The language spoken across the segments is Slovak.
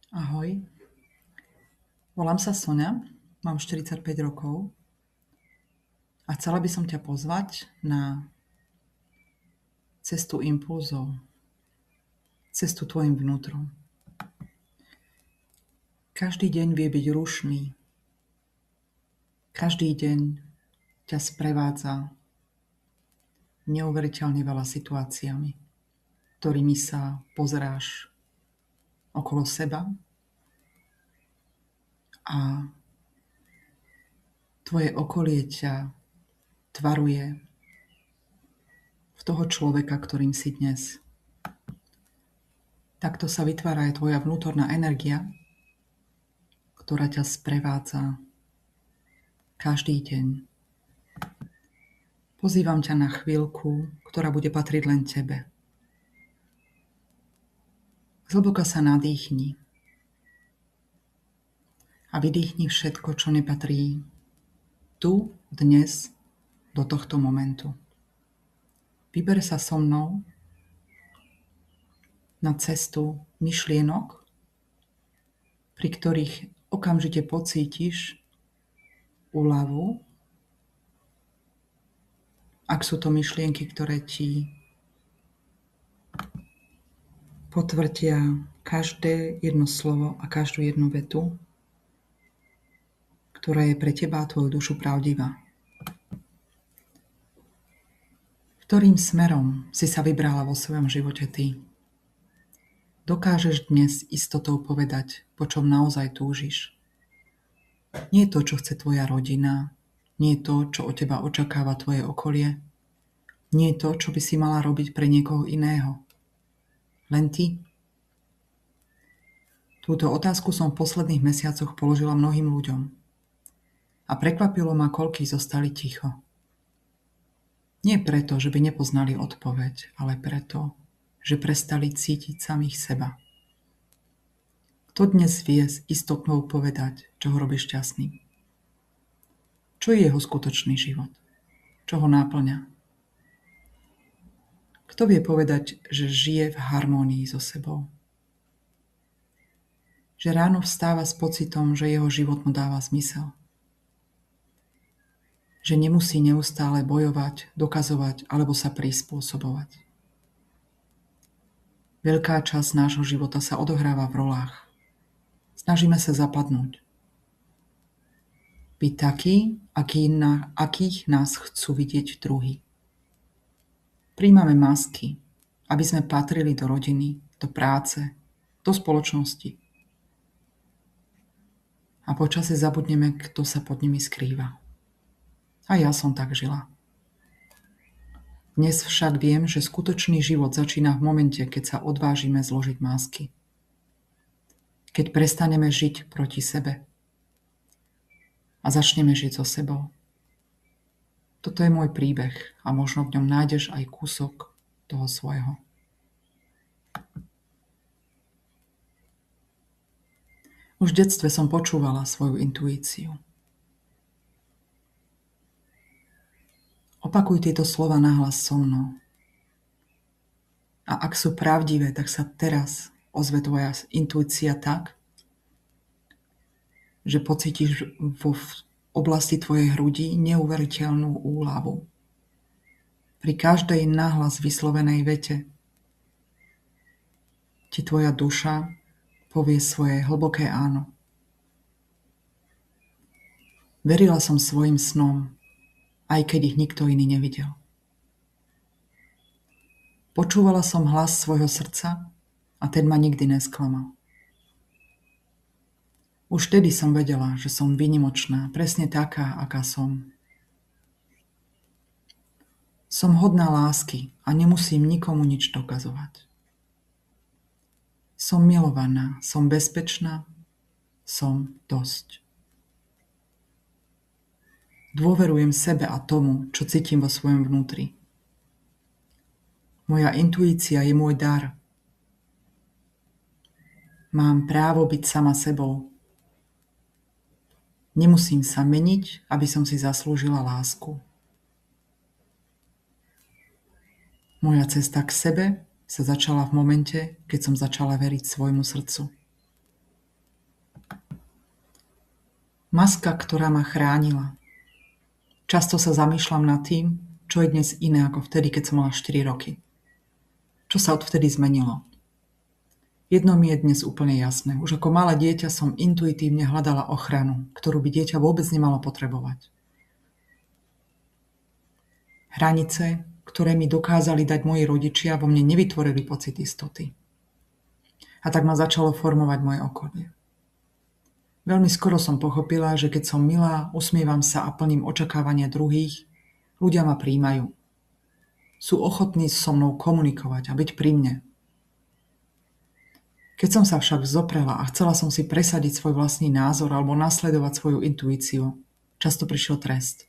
Ahoj, volám sa Soňa, mám 45 rokov a chcela by som ťa pozvať na cestu impulzov, cestu tvojim vnútrom. Každý deň vie byť rušný, každý deň ťa sprevádza neuveriteľne veľa situáciami, ktorými sa pozeráš okolo seba a tvoje okolie ťa tvaruje v toho človeka, ktorým si dnes. Takto sa vytvára aj tvoja vnútorná energia, ktorá ťa sprevádza každý deň. Pozývam ťa na chvíľku, ktorá bude patriť len tebe. Zhlboka sa nadýchni a vydýchni všetko, čo nepatrí tu, dnes, do tohto momentu. Vyber sa so mnou na cestu myšlienok, pri ktorých okamžite pocítiš úľavu, ak sú to myšlienky, ktoré ti potvrdia každé jedno slovo a každú jednu vetu, ktorá je pre teba a tvoju dušu pravdivá. Ktorým smerom si sa vybrala vo svojom živote ty? Dokážeš dnes istotou povedať, po čom naozaj túžiš? Nie to, čo chce tvoja rodina, nie to, čo od teba očakáva tvoje okolie, nie to, čo by si mala robiť pre niekoho iného. Len ty? Túto otázku som v posledných mesiacoch položila mnohým ľuďom. A prekvapilo ma, koľkí zostali ticho. Nie preto, že by nepoznali odpoveď, ale preto, že prestali cítiť samých seba. Kto dnes vie s istotou povedať, čo ho robí šťastným? Čo je jeho skutočný život? Čo ho náplňa? Kto vie povedať, že žije v harmónii so sebou? Že ráno vstáva s pocitom, že jeho život mu dáva zmysel. Že nemusí neustále bojovať, dokazovať alebo sa prispôsobovať. Veľká časť nášho života sa odohráva v rolách. Snažíme sa zapadnúť. Byť taký, akých nás chcú vidieť druhí. Príjmame masky, aby sme patrili do rodiny, do práce, do spoločnosti. A počase zabudneme, kto sa pod nimi skrýva. A ja som tak žila. Dnes však viem, že skutočný život začína v momente, keď sa odvážime zložiť masky. Keď prestaneme žiť proti sebe a začneme žiť so sebou. Toto je môj príbeh a možno v ňom nájdeš aj kúsok toho svojho. Už v detstve som počúvala svoju intuíciu. Opakuj tieto slova nahlas so mnou. A ak sú pravdivé, tak sa teraz ozve tvoja intuícia tak, že pocítiš vo oblasti tvojej hrudi neuveriteľnú úľavu. Pri každej nahlas vyslovenej vete ti tvoja duša povie svoje hlboké áno. Verila som svojim snom, aj keď ich nikto iný nevidel. Počúvala som hlas svojho srdca a ten ma nikdy nesklamal. Už vtedy som vedela, že som výnimočná, presne taká, aká som. Som hodná lásky a nemusím nikomu nič dokazovať. Som milovaná, som bezpečná, som dosť. Dôverujem sebe a tomu, čo cítim vo svojom vnútri. Moja intuícia je môj dar. Mám právo byť sama sebou. Nemusím sa meniť, aby som si zaslúžila lásku. Moja cesta k sebe sa začala v momente, keď som začala veriť svojmu srdcu. Maska, ktorá ma chránila. Často sa zamýšľam nad tým, čo je dnes iné ako vtedy, keď som mala 4 roky. Čo sa odvtedy zmenilo? Jedno mi je dnes úplne jasné. Už ako malé dieťa som intuitívne hľadala ochranu, ktorú by dieťa vôbec nemalo potrebovať. Hranice, ktoré mi dokázali dať moji rodičia, vo mne nevytvorili pocit istoty. A tak ma začalo formovať moje okolie. Veľmi skoro som pochopila, že keď som milá, usmievam sa a plním očakávania druhých, ľudia ma prijímajú. Sú ochotní so mnou komunikovať a byť pri mne. Keď som sa však vzoprela a chcela som si presadiť svoj vlastný názor alebo nasledovať svoju intuíciu, často prišiel trest.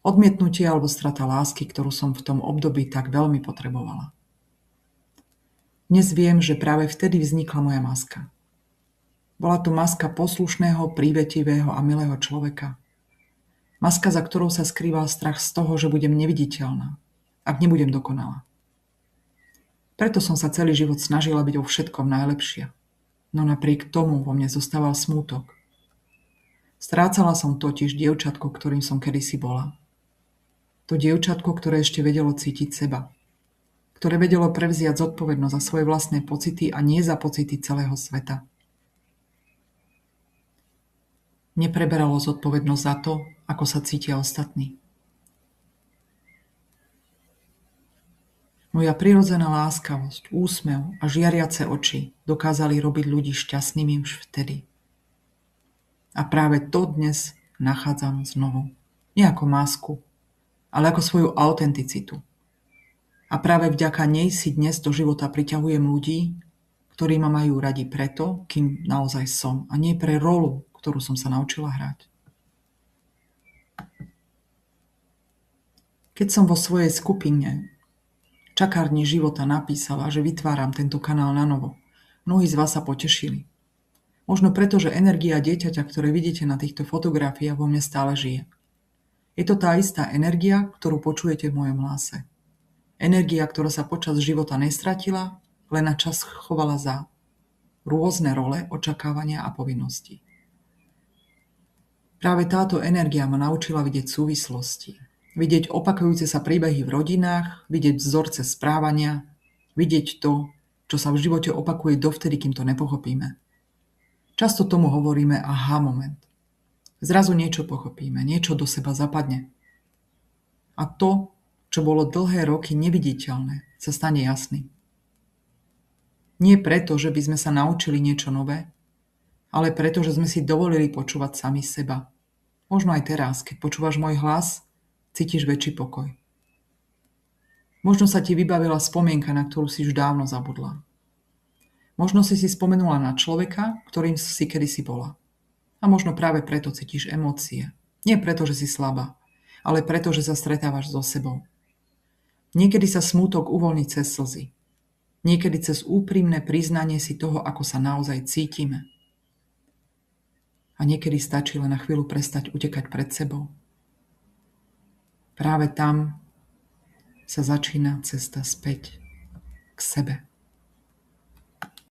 Odmietnutie alebo strata lásky, ktorú som v tom období tak veľmi potrebovala. Dnes viem, že práve vtedy vznikla moja maska. Bola to maska poslušného, prívetivého a milého človeka. Maska, za ktorou sa skrýval strach z toho, že budem neviditeľná, ak nebudem dokonalá. Preto som sa celý život snažila byť vo všetkom najlepšia. No napriek tomu vo mne zostával smútok. Strácala som totiž dievčatko, ktorým som kedysi bola. To dievčatko, ktoré ešte vedelo cítiť seba. Ktoré vedelo prevziať zodpovednosť za svoje vlastné pocity a nie za pocity celého sveta. Nepreberalo zodpovednosť za to, ako sa cítia ostatní. Moja prirodzená láskavosť, úsmev a žiariace oči dokázali robiť ľudí šťastnými už vtedy. A práve to dnes nachádzam znovu. Nie ako masku, ale ako svoju autenticitu. A práve vďaka nej si dnes do života priťahujem ľudí, ktorí ma majú radi preto, kým naozaj som, a nie pre rolu, ktorú som sa naučila hrať. Keď som vo svojej skupine Čakárni života napísala, že vytváram tento kanál na novo, mnohí z vás sa potešili. Možno preto, že energia dieťaťa, ktoré vidíte na týchto fotografiách, vo mne stále žije. Je to tá istá energia, ktorú počujete v mojom hlase. Energia, ktorá sa počas života nestratila, len na čas chovala za rôzne role, očakávania a povinnosti. Práve táto energia ma naučila vidieť súvislosti, vidieť opakujúce sa príbehy v rodinách, vidieť vzorce správania, vidieť to, čo sa v živote opakuje dovtedy, kým to nepochopíme. Často tomu hovoríme aha moment. Zrazu niečo pochopíme, niečo do seba zapadne. A to, čo bolo dlhé roky neviditeľné, sa stane jasný. Nie preto, že by sme sa naučili niečo nové, ale preto, že sme si dovolili počúvať sami seba. Možno aj teraz, keď počúvaš môj hlas, cítiš väčší pokoj. Možno sa ti vybavila spomienka, na ktorú si už dávno zabudla. Možno si spomenula na človeka, ktorým si kedysi bola. A možno práve preto cítiš emócie. Nie preto, že si slabá, ale preto, že sa stretávaš so sebou. Niekedy sa smútok uvoľní cez slzy. Niekedy cez úprimné priznanie si toho, ako sa naozaj cítime. A niekedy stačí len na chvíľu prestať utekať pred sebou. Práve tam sa začína cesta späť k sebe.